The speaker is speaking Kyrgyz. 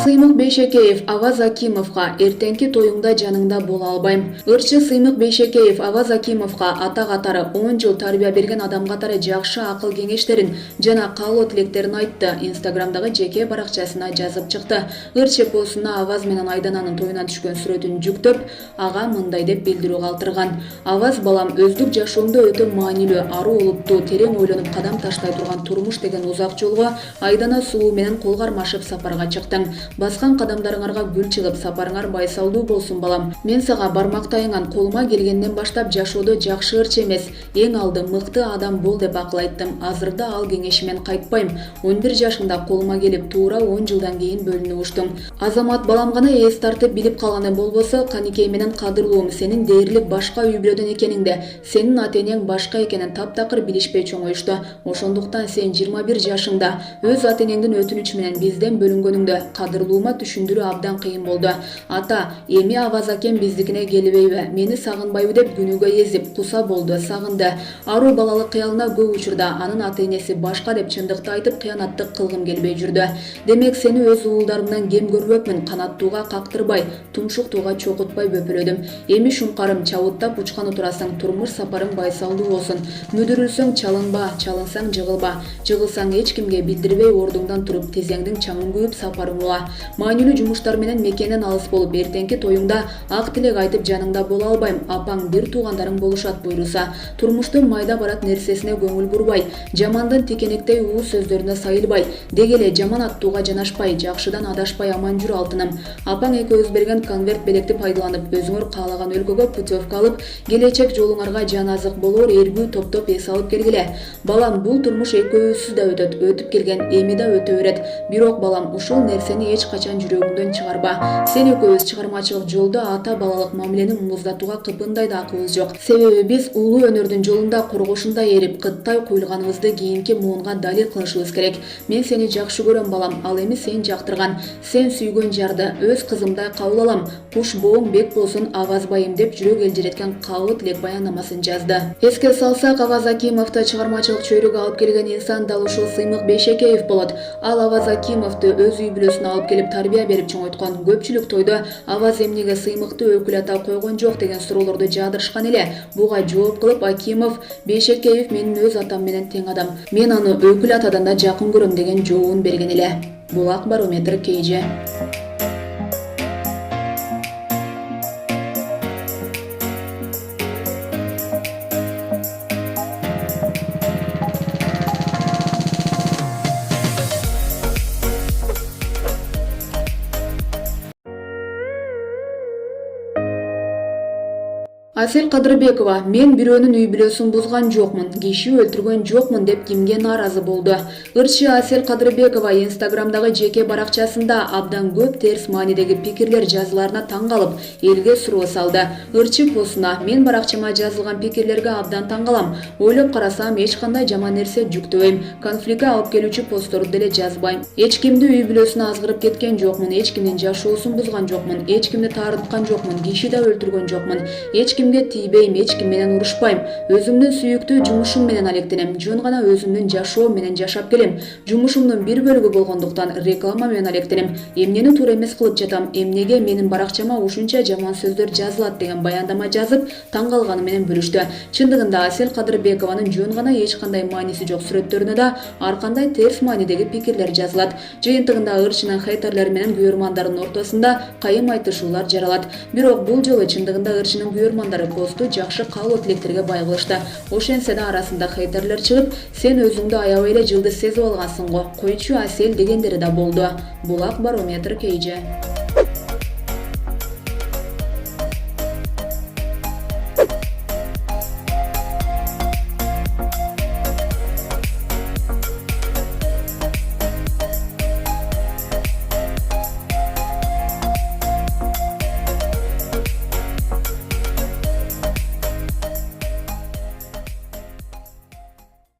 Сыймык Бейшекеев Аваз Акимовга эртеңки тоюңда жаныңда бола албайм. Ырчы Сыймык Бейшекеев Аваз Акимовга ата катары 10 жыл тарбия берген адам катары жакшы акыл кеңештерин жана каалоо тилектерин айтты. Инстаграмдагы жеке баракчасына жазып чыкты. Ырчы постуна Аваз менен Айдананын тоюнан түшкөн сүрөтүн жүктөп, ага мындай деп билдирүү калтырган. Аваз балам, өздүк жашоомдо өтө маанилүү, аруу улуттуу, терең ойлонуп кадам таштай турган турмуш деген узак жолго Айдана сулуу менен кол кармашып сапарга чыктың. Баскан кадамдарыңарга гүл чыгып, сапарыңар байсалдуу болсун балам. Мен сага бармактайыңан колума келгенден баштап жашоодо жакшы ырчы эмес, эң алды мыкты адам бол деп акыл айттым. Азырда ал кеңешимен кайтпайм. 11 жашымда колума келип, туура 10 жылдан кийин бөлүнүп учтуң. Азамат балам гана эс тартып билип калганы болбосо, Каникей менен кадырлуум, сенин дээрлик башка үй бүлөдөн экениңди, сенин ата-энең башка экенин таптакыр билишпей чоңоюшту. Ошондуктан сен 21 жашыңда өз ата-энеңдин өтүнүчү менен бизден бөлүнгөнүңдү кадырлуума түшүндүрүү абдан кыйын болду. Ата, эми Аваз акем биздикине келбейби, мени сагынбайбы деп күнүгө езип, куса болду, сагынды. Аруу балалык кыялына көп учурда анын ата-энеси башка деп чындыкты айтып, кыянаттык кылгым келбей жүрдү. Демек сени өз уулдарымдан кем көрбөкмүн, канаттууга кактырбай, тумшуктууга чокутпай бөпөлөдүм. Эми шуңкарым чабыттап учкан турасың, турмуш сапарың байсалдуу болсун. Мүдүрүлсөң чалынба, чалынсаң жыгылба. Жыгылсаң эч кимге билдирбей ордуңдан туруп, тезеңдин чаңын күйүп сапарың ула. Маанилүү жумуштар менен мекенен алыс болуп, эртеңки тоюңда ак тилек айтып жаныңда бола албайм. Апаң бир туугандарың болушат буйруса. Турмуштун майда барат нерсесине көңүл бурбай, жамандын тикенектей уу сөздөрүнө сайылбай, дегеле жаман аттууга жанашпай, жакшыдан адашпай аман жүр алтыным. Апаң экөөбүз берген конверт белекти пайдаланып, өзүңөр каалаган өлкөгө путевка алып, келечек жолуңарга жан азык болоор эргүү топтоп эс алып келгиле. Балам, бул турмуш экөөбүзсүз да өтөт, өтүп келген эми да өтө берет. Бирок балам, ушул нерсени эч качан жүрөгүңдөн чыгарба. Сен экөөбүз чыгармачылык жолдо ата балалык мамилени муздатууга кыпындай да акыбыз жок. Себеби биз улуу өнөрдүн жолунда коргошундай эрип, кыттай куйулганыбызды кийинки муунга далил кылышыбыз керек. Мен сени жакшы көрөм балам, ал эми сен жактырган, сен сүйгөн жарды өз кызымдай кабыл алам. Куш бооң бек болсун Авазбайым деп жүрөк элжиреткен каалоо тилек баяннамасын жазды. Эске салсак, Аваз Акимовду чыгармачылык чөйрөгө алып келген инсан дал ушул Сыймык Бейшекеев болот. Ал Аваз Акимовду өз үй бүлөсүнө алып келип тарбия берип чоңойткон. Көпчүлүк тойдо Аваз эмнеге Сыймыкты өкүл ата койгон жок деген суроолорду жаадырышкан эле. Буга жооп кылып Акимов Бейшекеев менин өз атам менен тең адам. Мен аны өкүл атадан да жакын көрөм деген жообун берген эле. Булак Барометр KG. Асель Кадырбекова: мен бирөөнүн үй бүлөсүн бузган жокмун, киши өлтүргөн жокмун деп кимге нааразы болду? Ырчы Асель Кадырбекова Инстаграмдагы жеке баракчасында абдан көп терс маанидеги пикирлер жазыларына таң калып, элге суроо салды. Ырчы постуна: мен баракчама жазылган пикирлерге абдан таң калам. Ойлоп карасам, эч кандай жаман нерсе жүктөбөйм. Конфликтке алып келүүчү постторду деле жазбайм. Эч кимди үй бүлөсүнө азгырып кеткен жокмун, эч кимдин жашоосун бузган жокмун, эч кимди таарынткан жокмун, киши да өлтүргөн жокмун. Эч кимге тийбейм, эч ким менен урушпайм. Өзүмдүн сүйүктүү жумушум менен алектенем. Жөн гана өзүмдүн жашоом менен жашап келем. Жумушумдун бир бөлүгү болгондуктан реклама менен алектенем. Эмнени туура эмес кылып жатам? Эмнеге менин баракчама ушунча жаман сөздөр жазылат деген баяндама жазып, таң калганы менен бөлүштү. Чындыгында Асель Кадырбекованын жөн гана эч кандай мааниси жок сүрөттөрүнө да ар кандай терс маанидеги пикирлер жазылат. Жыйынтыгында ырчынын хейтерлери менен күйөрмандарынын ортосунда кайым айтышуулар жаралат. Бирок бул жолу чындыгында ырчынын күйөрмандары посту жакшы каалоо тилектерге бай кылышты. Ошентсе да арасында хейтерлер чыгып, сен өзүңдү аябай эле жылдыз сезип алгансың го, койчу Асель дегендери да болду. Булак Барометр KG.